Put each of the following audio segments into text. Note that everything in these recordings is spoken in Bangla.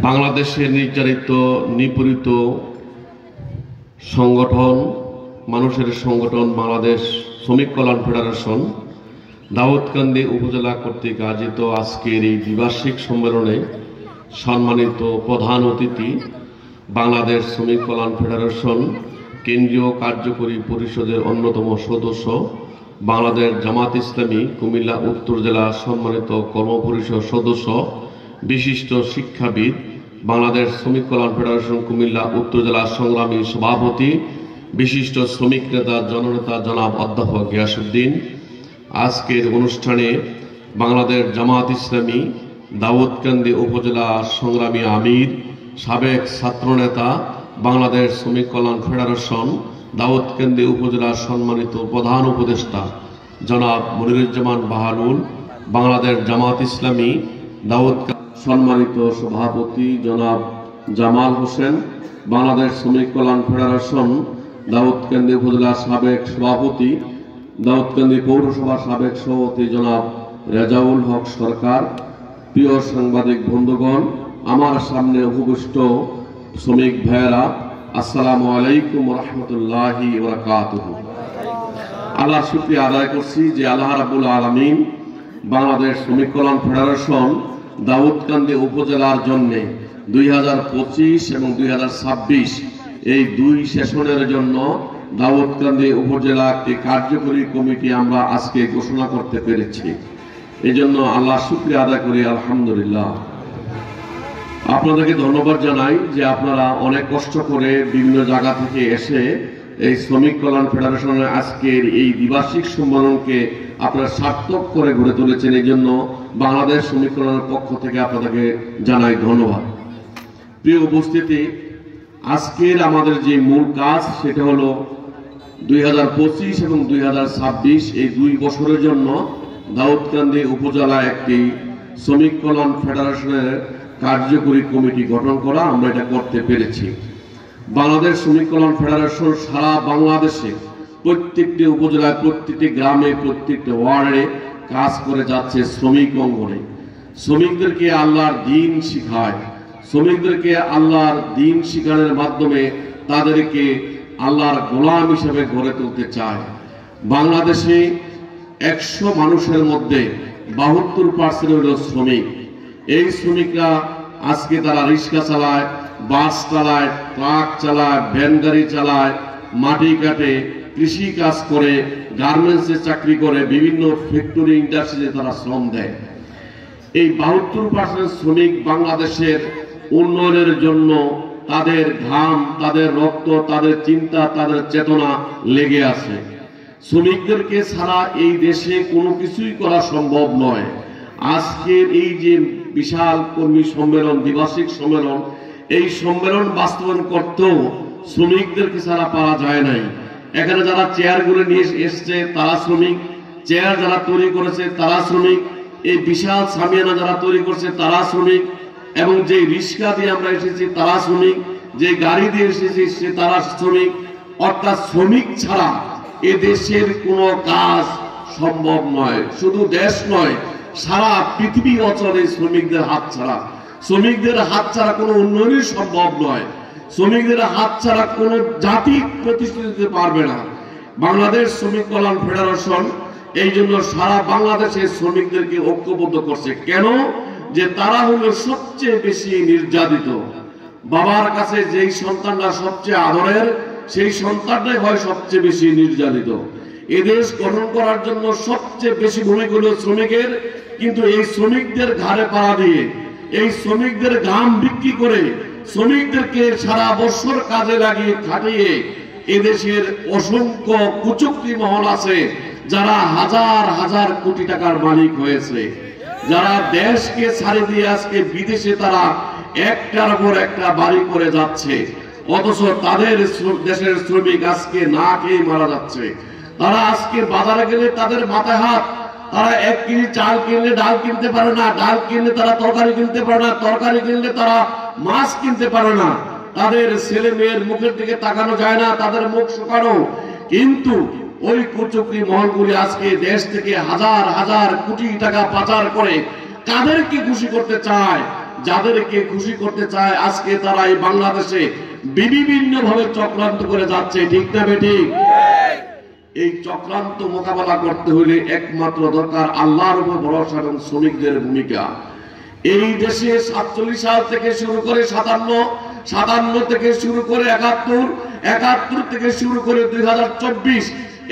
বাংলাদেশের নির্যাতিত নিপীড়িত সংগঠন মানুষের সংগঠন বাংলাদেশ শ্রমিক কল্যাণ ফেডারেশন দাউদকান্দি উপজেলা কর্তৃক আয়োজিত আজকের এই দ্বিবার্ষিক সম্মেলনে সম্মানিত প্রধান অতিথি বাংলাদেশ শ্রমিক কল্যাণ ফেডারেশন কেন্দ্রীয় কার্যকরী পরিষদের অন্যতম সদস্য বাংলাদেশ জামাত ইসলামী কুমিল্লা উত্তর জেলা সম্মানিত কর্মপরিষদ সদস্য বিশিষ্ট শিক্ষাবিদ বাংলাদেশ শ্রমিক কল্যাণ ফেডারেশন কুমিল্লা উত্তর জেলা সংগ্রামী সভাপতি বিশিষ্ট শ্রমিক নেতা জননেতা জনাব অধ্যাপক গিয়াসউদ্দিন, আজকের অনুষ্ঠানে বাংলাদেশ জামাত ইসলামী দাউদকান্দি উপজেলা সংগ্রামী আমির সাবেক ছাত্রনেতা বাংলাদেশ শ্রমিক কল্যাণ ফেডারেশন দাউদকান্দি উপজেলা সম্মানিত প্রধান উপদেষ্টা জনাব মনিরুজ্জামান বাহালুল, বাংলাদেশ জামাত ইসলামী দাউদকান্দি সম্মানিত সভাপতি জনাব জামাল হোসেন, বাংলাদেশ শ্রমিক কল্যাণ ফেডারেশন দাউদকান্দি উপজেলা সাবেক সভাপতি দাউদকান্দি পৌরসভা সাবেক সভাপতি জনাব রেজাউল হক সরকার, প্রিয় সাংবাদিক বন্ধুগণ, আমার সামনে উপবিষ্ট শ্রমিক ভাইয়েরা, আসসালামু আলাইকুম রহমতুল্লাহি ওয়া বারাকাতুহু। আল্লাহর শুকরিয়া আদায় করছি যে আল্লাহ রাব্বুল আলামিন বাংলাদেশ শ্রমিক কল্যাণ ফেডারেশন দাউদকান্দি উপজেলার জন্য 2025 এবং 2026 এই দুই সেশনের জন্য দাউদকান্দি উপজেলা একটি কার্যকরী কমিটি আমরা আজকে ঘোষণা করতে পেরেছি। এই জন্য আল্লাহর শুকরিয়া আদায় করি, আলহামদুলিল্লাহ। আপনাদেরকে ধন্যবাদ জানাই যে আপনারা অনেক কষ্ট করে বিভিন্ন জায়গা থেকে এসে এই শ্রমিক কল্যাণ ফেডারেশনের আজকের এই দ্বিবার্ষিক সম্মেলনকে আপনারা সার্থক করে গড়ে তুলেছেন। এই জন্য বাংলাদেশ শ্রমিক কল্যাণের পক্ষ থেকে আপনাদেরকে জানাই ধন্যবাদ। প্রিয় উপস্থিতি, আজকের আমাদের যে মূল কাজ সেটা হলো 2025 এবং 2026 এই 2 বছরের জন্য দাউদকান্দি উপজেলা একটি শ্রমিক কল্যাণ ফেডারেশনের কার্যকরী কমিটি গঠন করা। আমরা এটা করতে পেরেছি। বাংলাদেশ শ্রমিক কল্যাণ ফেডারেশন সারা বাংলাদেশে প্রত্যেকটি উপজেলায়, প্রত্যেকটি গ্রামে, প্রত্যেকটি ওয়ার্ডে কাজ করে যাচ্ছে শ্রমিক অঙ্গনে। শ্রমিকদেরকে আল্লাহর দ্বীন শিখায়, শ্রমিকদেরকে আল্লাহর দ্বীন শিখানোর মাধ্যমে তাদেরকে আল্লাহর গোলাম হিসেবে গড়ে তুলতে চায়। বাংলাদেশে 100 মানুষের মধ্যে 72% হল শ্রমিক। এই শ্রমিকরা আজকে তারা রিক্সা চালায়, বাস চালায়, ট্রাক চালায়, ভ্যান গাড়ি চালায়, মাটি কাটে, কৃষি কাজ করে, গার্মেন্টসে চাকরি করে, বিভিন্ন ফ্যাক্টরি ইন্ডাস্ট্রিতে তারা শ্রম দেয়। এই 72% শ্রমিক বাংলাদেশের উন্নয়নের জন্য তাদের ঘাম, তাদের রক্ত, তাদের চিন্তা, তাদের চেতনা লেগে আছে। শ্রমিকদেরকে ছাড়া এই দেশে কোনো কিছুই করা সম্ভব নয়। আজকের এই যে বিশাল কর্মী সম্মেলন, দ্বিবার্ষিক সম্মেলন, এই সম্মেলন বাস্তবায়ন করতেও শ্রমিকদেরকে ছাড়া পারা যায় নাই। এখানে যারা চেয়ারগুলো নিয়ে এসছে তারা শ্রমিক, চেয়ার যারা তৈরি করেছে তারা শ্রমিক, এই বিশাল সামিয়ানা যারা তৈরি করছে তারা শ্রমিক, এবং যে রিক্সা দিয়ে আমরা এসেছি তারা শ্রমিক, যে গাড়ি দিয়ে এসেছি সে তারা শ্রমিক। অর্থাৎ শ্রমিক ছাড়া এ দেশের কোনো কাজ সম্ভব নয়। শুধু দেশ নয়, সারা পৃথিবী অচলে শ্রমিকদের হাত ছাড়া, শ্রমিকদের হাত ছাড়া কোনো উন্নয়নই সম্ভব নয়। শ্রমিকদের হাত ছাড়া কোনো জাতি প্রতিষ্ঠিত হতে পারবে না। বাংলাদেশ শ্রমিক কল্যাণ ফেডারেশন এই জন্য সারা বাংলাদেশের শ্রমিকদেরকে ঐক্যবদ্ধ করছে। কেন? যে তারা হলো সবচেয়ে বেশি নির্যাতিত। বাবার কাছে যেই সন্তানরা সবচেয়ে আদরের, সেই সন্তানটাই হয় সবচেয়ে বেশি নির্যাতিত। এদেশ গঠন করার জন্য সবচেয়ে বেশি ভূমিকা হলো শ্রমিকের, কিন্তু এই শ্রমিকদের ঘাড়ে পাড়া দিয়ে, এই শ্রমিকদের ঘাম বিক্রি করে, শ্রমিকদেরকে সারা বছর কাজে লাগিয়ে খাটিয়ে এদেশের অসংখ্য কুচক্রী মহল আছে যারা হাজার হাজার কোটি টাকার মালিক হয়েছে, যারা দেশকে ছাড়ি দিয়ে আজকে বিদেশে তারা একটার পর একটা বাড়ি করে যাচ্ছে, অথচ তাদের দেশের শ্রমিক আজকে না খেয়ে মারা যাচ্ছে। তারা আজকে বাজারে গেলে তাদের মাথায় হাত, তারা 1 কেজি চাল কিনলে ডাল কিনতে পারে না, ডাল কিনলে তারা তরকারি কিনতে পারে না, তরকারি কিনলে তারা মাছ কিনতে পারে না, তাদের ছেলে মেয়ের মুখের দিকে তাকানো যায় না, তাদের মুখ শুকানো। কিন্তু ওই কুচক্রী মহলগুলি আজকে দেশ থেকে হাজার হাজার কোটি টাকা পাচার করে কাদেরকে খুশি করতে চায়? যাদেরকে খুশি করতে চায় আজকে তারা এই বাংলাদেশে বিভিন্ন ভাবে চক্রান্ত করে যাচ্ছে। ঠিক না বেঠিক? এই চক্রান্ত মোকাবেলা করতে হলে একমাত্র দরকার আল্লাহর উপর ভরসা এবং শ্রমিকদের ভূমিকা। এই দেশে 47 সাল থেকে শুরু করে 57, 57 থেকে শুরু করে 71, 71 থেকে শুরু করে 2024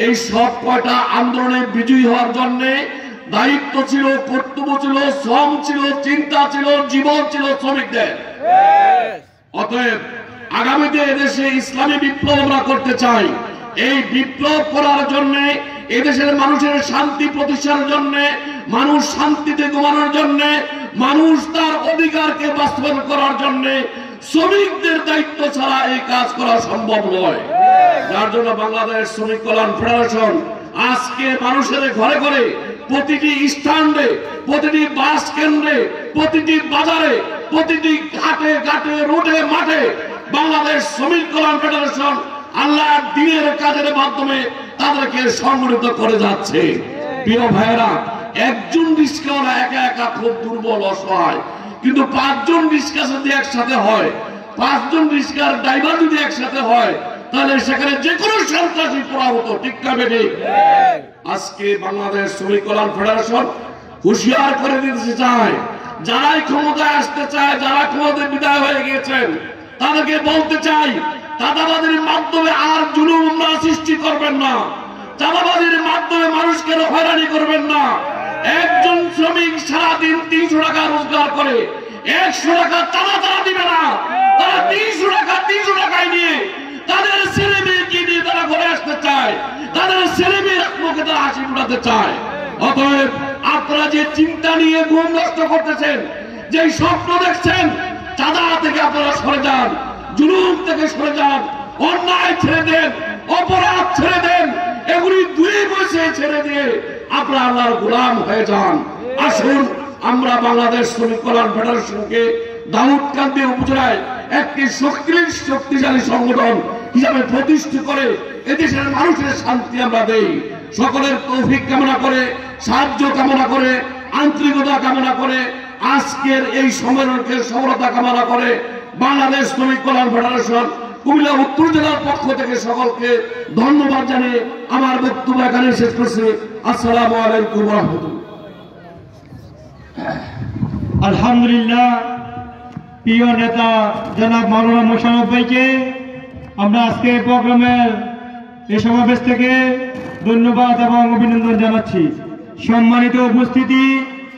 এই সব কয়টা আন্দোলনে বিজয়ী হওয়ার জন্য দায়িত্ব ছিল, কর্তব্য ছিল, শ্রম ছিল, চিন্তা ছিল, জীবন ছিল শ্রমিকদের। অতএব আগামীতে এদেশে ইসলামী বিপ্লব আমরা করতে চাই। এই বিপ্লব করার জন্য, এদেশের মানুষের শান্তি প্রতিষ্ঠার জন্য, মানুষ শান্তিতে ঘুমানোর জন্য, মানুষ তার অধিকারকে বাস্তবায়ন করার জন্য শ্রমিকদের দায়িত্ব ছাড়া এই কাজ করা সম্ভব নয়। যার জন্য বাংলাদেশ শ্রমিক কল্যাণ ফেডারেশন আজকে মানুষের ঘরে ঘরে, প্রতিটি স্ট্যান্ডে, প্রতিটি বাস কেন্দ্রে, প্রতিটি বাজারে, প্রতিটি ঘাটে ঘাটে, রোডে মাঠে বাংলাদেশ শ্রমিক কল্যাণ ফেডারেশন আল্লাহর দ্বীনের কাজের মাধ্যমে তাদেরকে সংগঠিত করে যাচ্ছে। প্রিয় ভাইয়েরা, একজন রিস্কাওয়ালা একা একা খুব দুর্বল, অসহায়, কিন্তু 5 জন রিস্কা যদি একসাথে হয়, 5 জন রিস্কার ড্রাইভার যদি একসাথে হয়, তাহলে সেখানে যে কোনো সন্ত্রাসী পরাভূত। ঠিক না বেঠিক? আজকে বাংলাদেশ শ্রমিক কল্যাণ ফেডারেশন হুঁশিয়ার করে দিতে চায়, যারাই ক্ষমতায় আসতে চায়, যারা ক্ষমতায় বিদায় হয়ে গিয়েছেন, তাদেরকে বলতে চাই, চাঁদাবাজির মাধ্যমে আর জুলুম সৃষ্টি করবেন না। চাঁদাবাজির মাধ্যমে মানুষকে হয়রানি করবেন না। একজন শ্রমিক সারাদিন 300 টাকা রোজগার করে, 100 টাকা চাঁদা তারা দিবে না। তারা 300 টাকায় নিয়ে তাদের ছেলে মেয়েকে নিয়ে তারা ঘরে আসতে চায়, তাদের ছেলে মেয়ের মুখে তারা হাসি ফোটাতে চায়। অতএব আপনারা যে চিন্তা নিয়ে ঘুম নষ্ট করতেছেন, যে স্বপ্ন দেখছেন, চাঁদা থেকে আপনারা সরে যান, জুলুম থেকে সরে যান, অন্যায় ছেড়ে দেন, অপরাধ ছেড়ে দেন, এগুলি 2 পয়সা ছেড়ে দিয়ে আপনারা আল্লাহর গোলাম হয়ে যান। আসুন আমরা বাংলাদেশ শ্রমিক কল্যাণ ফেডারেশনকে দাউদকান্দি উপজেলায় একটি শক্তিশালী সংগঠন হিসাবে প্রতিষ্ঠিত করে এদেশের মানুষের শান্তি আমরা দেই। সকলের তৌফিক কামনা করে, সাহায্য কামনা করে, আন্তরিকতা কামনা করে, আজকের এই সম্মেলনকে সফলতা কামনা করে বাংলাদেশ শ্রমিক কল্যাণ ফেডারেশন কুমিল্লা উত্তর জেলার পক্ষ থেকে সকলকে ধন্যবাদ জানিয়ে আমার বক্তব্য এখানে শেষ করছি। আসসালামু আলাইকুম ওয়া রাহমাতুল্লাহ। আলহামদুলিল্লাহ, প্রিয় নেতা জনাব মাওলানা মোশাররফ ভাইকে আমরা আজকে প্রোগ্রামের এই সমাবেশ থেকে ধন্যবাদ এবং অভিনন্দন জানাচ্ছি। সম্মানিত উপস্থিতি,